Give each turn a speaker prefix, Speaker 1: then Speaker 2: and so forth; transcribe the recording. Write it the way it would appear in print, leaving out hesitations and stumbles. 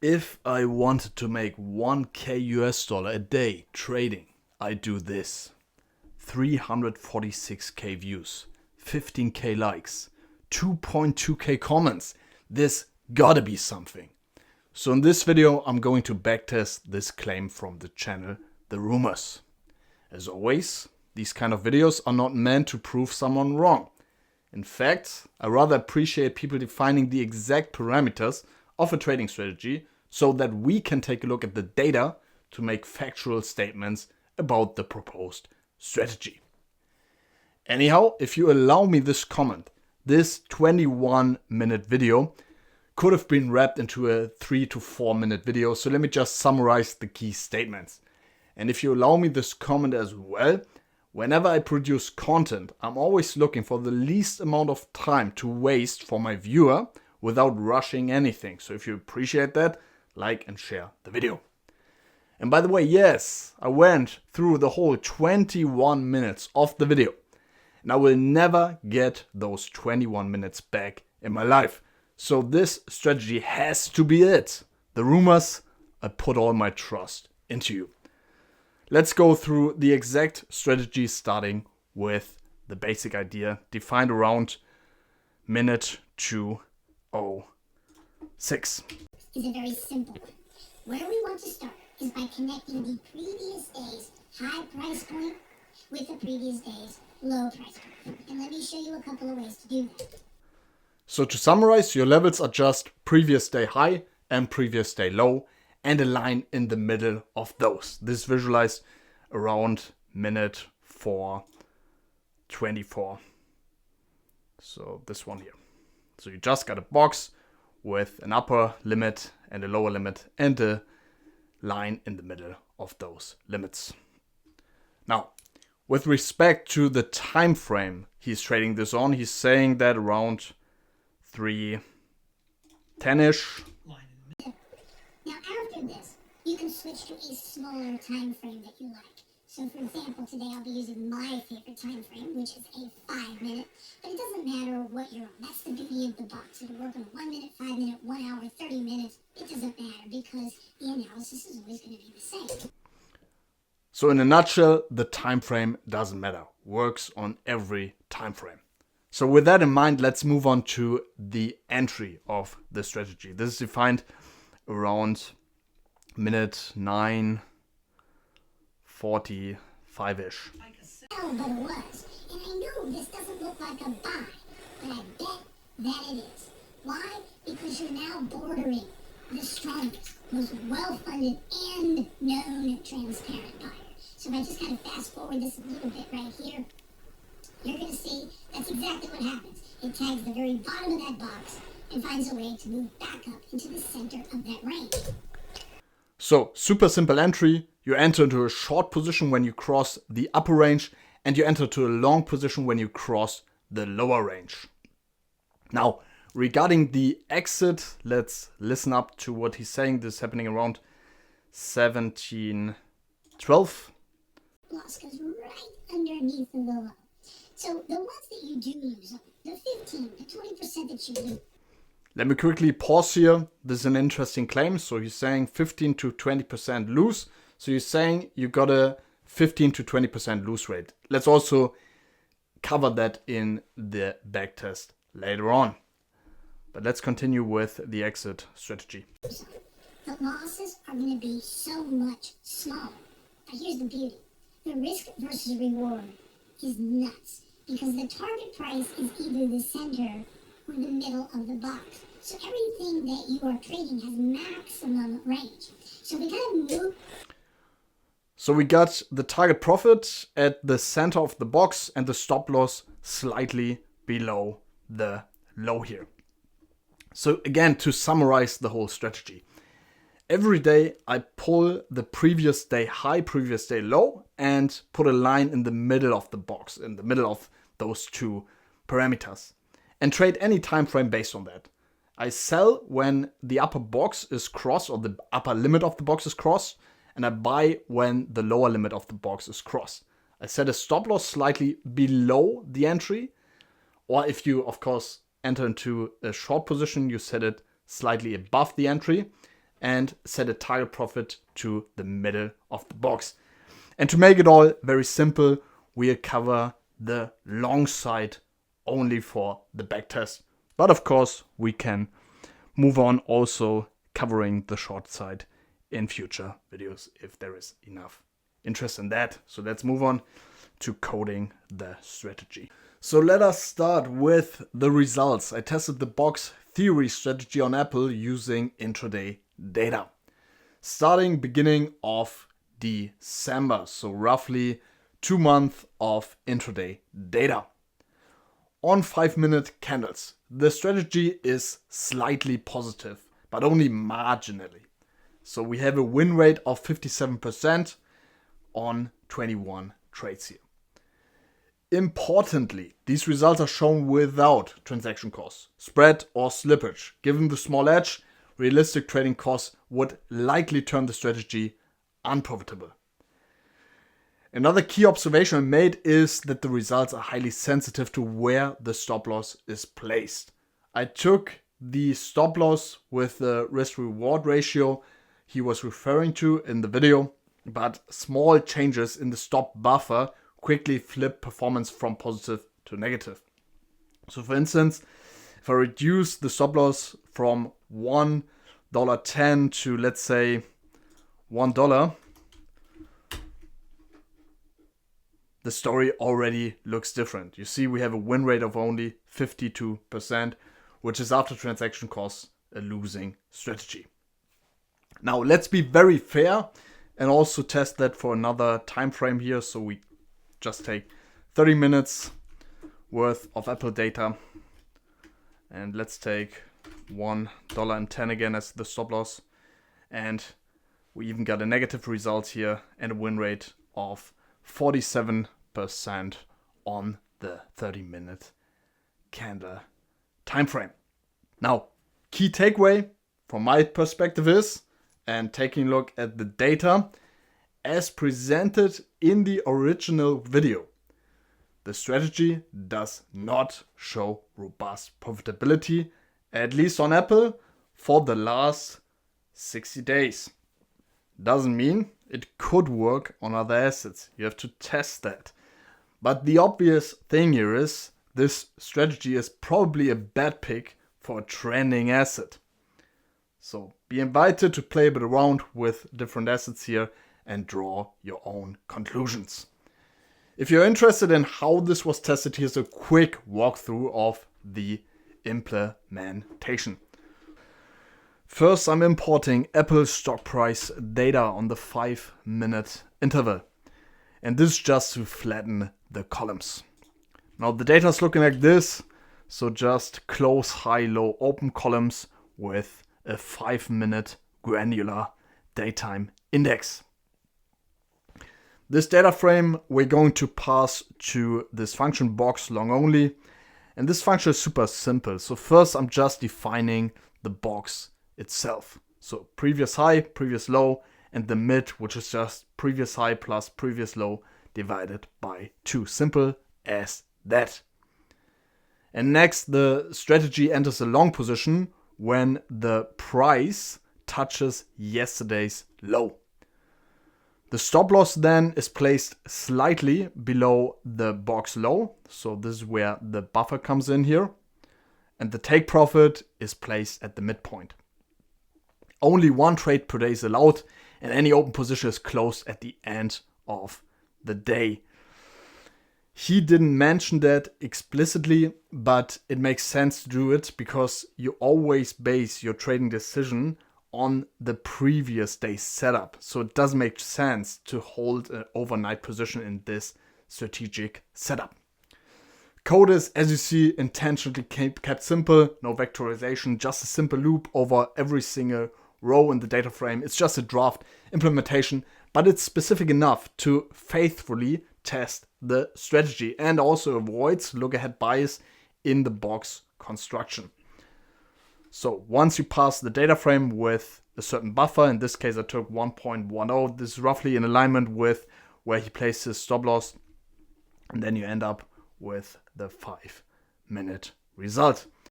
Speaker 1: If I wanted to make 1k US dollar a day trading, I do this. 346k views, 15k likes, 2.2k comments. This gotta be something. So in this video, I'm going to backtest this claim from the channel The Rumors. As always, these kind of videos are not meant to prove someone wrong. In fact, I rather appreciate people defining the exact parameters of a trading strategy so that we can take a look at the data to make factual statements about the proposed strategy. Anyhow, if you allow me this comment, this 21-minute video could have been wrapped into a 3 to 4 minute video, so let me just summarize the key statements. And if you allow me this comment as well, whenever I produce content, I'm always looking for the least amount of time to waste for my viewer without rushing anything. So if you appreciate that, like and share the video. And by the way, yes, I went through the whole 21 minutes of the video. And I will never get those 21 minutes back in my life. So this strategy has to be it. The Rumors, I put all my trust into you. Let's go through the exact strategy, starting with the basic idea defined around minute 2:06.
Speaker 2: Is a very simple one. Where we want to start is by connecting the previous day's high price point with the previous day's low price point. And let me show you a couple of ways to do that.
Speaker 1: So to summarize, your levels are just previous day high and previous day low, and a line in the middle of those. This is visualized around minute 4:24. So this one here. So you just got a box with an upper limit and a lower limit and a line in the middle of those limits. Now, with respect to the time frame he's trading this on, he's saying that around 3:10ish.
Speaker 2: Now after this, you can switch to a smaller time frame that you like. So for example, today I'll be using my favorite time frame, which is a 5 minute, but it doesn't matter what you're on. That's the beauty of the box. It'll work on 1 minute, 5 minute, 1 hour, 30 minutes. It doesn't matter because the analysis is always going to be the same.
Speaker 1: So in a nutshell, the time frame doesn't matter. Works on every time frame. So with that in mind, let's move on to the entry of the strategy. This is defined around minute 9:45ish.
Speaker 2: Oh, but it was. And I know this doesn't look like a buy, but I bet that it is. Why? Because you're now bordering the strongest, most well-funded and known transparent buyer. So if I just kind of fast forward this a little bit right here, you're going to see that's exactly what happens. It tags the very bottom of that box and finds a way to move back up into the center of that range.
Speaker 1: So super simple entry. You enter into a short position when you cross the upper range, and you enter to a long position when you cross the lower range. Now, regarding the exit, let's listen up to what he's saying. This is happening around 17:12.
Speaker 2: Loss goes right underneath the low. So the ones that you do lose on, the 15 to 20% that you lose.
Speaker 1: Let me quickly pause here. This is an interesting claim. So he's saying 15 to 20% lose. So he's saying you got a 15 to 20% lose rate. Let's also cover that in the backtest later on. But let's continue with the exit strategy.
Speaker 2: The losses are going to be so much smaller. But here's the beauty. The risk versus reward is nuts because the target price is either the center or the middle of the box. So everything that you are trading has maximum range. So we kind of move.
Speaker 1: So we got the target profit at the center of the box and the stop loss slightly below the low here. So again, to summarize the whole strategy. Every day I pull the previous day high, previous day low, and put a line in the middle of the box, in the middle of those two parameters, and trade any time frame based on that. I sell when the upper box is crossed, or the upper limit of the box is crossed, and I buy when the lower limit of the box is crossed. I set a stop loss slightly below the entry, or if you, of course, enter into a short position, you set it slightly above the entry. and set a target profit to the middle of the box. And to make it all very simple, we'll cover the long side only for the backtest. But of course, we can move on also covering the short side in future videos if there is enough interest in that. So let's move on to coding the strategy. So let us start with the results. I tested the box theory strategy on Apple using intraday data. Starting beginning of December, so roughly 2 months of intraday data. On 5-minute candles, the strategy is slightly positive, but only marginally. So we have a win rate of 57% on 21 trades here. Importantly, these results are shown without transaction costs, spread or slippage. Given the small edge, realistic trading costs would likely turn the strategy unprofitable. Another key observation I made is that the results are highly sensitive to where the stop loss is placed. I took the stop loss with the risk-reward ratio he was referring to in the video, but small changes in the stop buffer quickly flip performance from positive to negative. So for instance, if I reduce the stop loss from $1.10 to, let's say, $1, the story already looks different. You see, we have a win rate of only 52%, which is after transaction costs a losing strategy. Now let's be very fair and also test that for another time frame here. So we just take 30 minutes worth of Apple data, and let's take $1.10 again as the stop loss, and we even got a negative result here and a win rate of 47% on the 30-minute candle time frame. Now, key takeaway from my perspective is, and taking a look at the data as presented in the original video, the strategy does not show robust profitability, at least on Apple, for the last 60 days. Doesn't mean it could work on other assets. You have to test that. But the obvious thing here is this strategy is probably a bad pick for a trending asset. So be invited to play a bit around with different assets here and draw your own conclusions. If you're interested in how this was tested, here's a quick walkthrough of the implementation. First, I'm importing Apple stock price data on the 5-minute interval. And this is just to flatten the columns. Now the data is looking like this. So just close, high, low, open columns with a 5-minute granular daytime index. This data frame we're going to pass to this function box long only. And this function is super simple. So first I'm just defining the box itself. So previous high, previous low, and the mid, which is just previous high plus previous low divided by 2. Simple as that. And next, the strategy enters a long position when the price touches yesterday's low. The stop loss then is placed slightly below the box low. So this is where the buffer comes in here. And the take profit is placed at the midpoint. Only 1 trade per day is allowed, and any open position is closed at the end of the day. He didn't mention that explicitly, but it makes sense to do it because you always base your trading decision on the previous day's setup. So it doesn't make sense to hold an overnight position in this strategic setup. Code is, as you see, intentionally kept simple, no vectorization, just a simple loop over every single row in the data frame. It's just a draft implementation, but it's specific enough to faithfully test the strategy and also avoids look-ahead bias in the box construction. So once you pass the data frame with a certain buffer, in this case I took 1.10, this is roughly in alignment with where he placed his stop loss, and then you end up with the 5-minute result.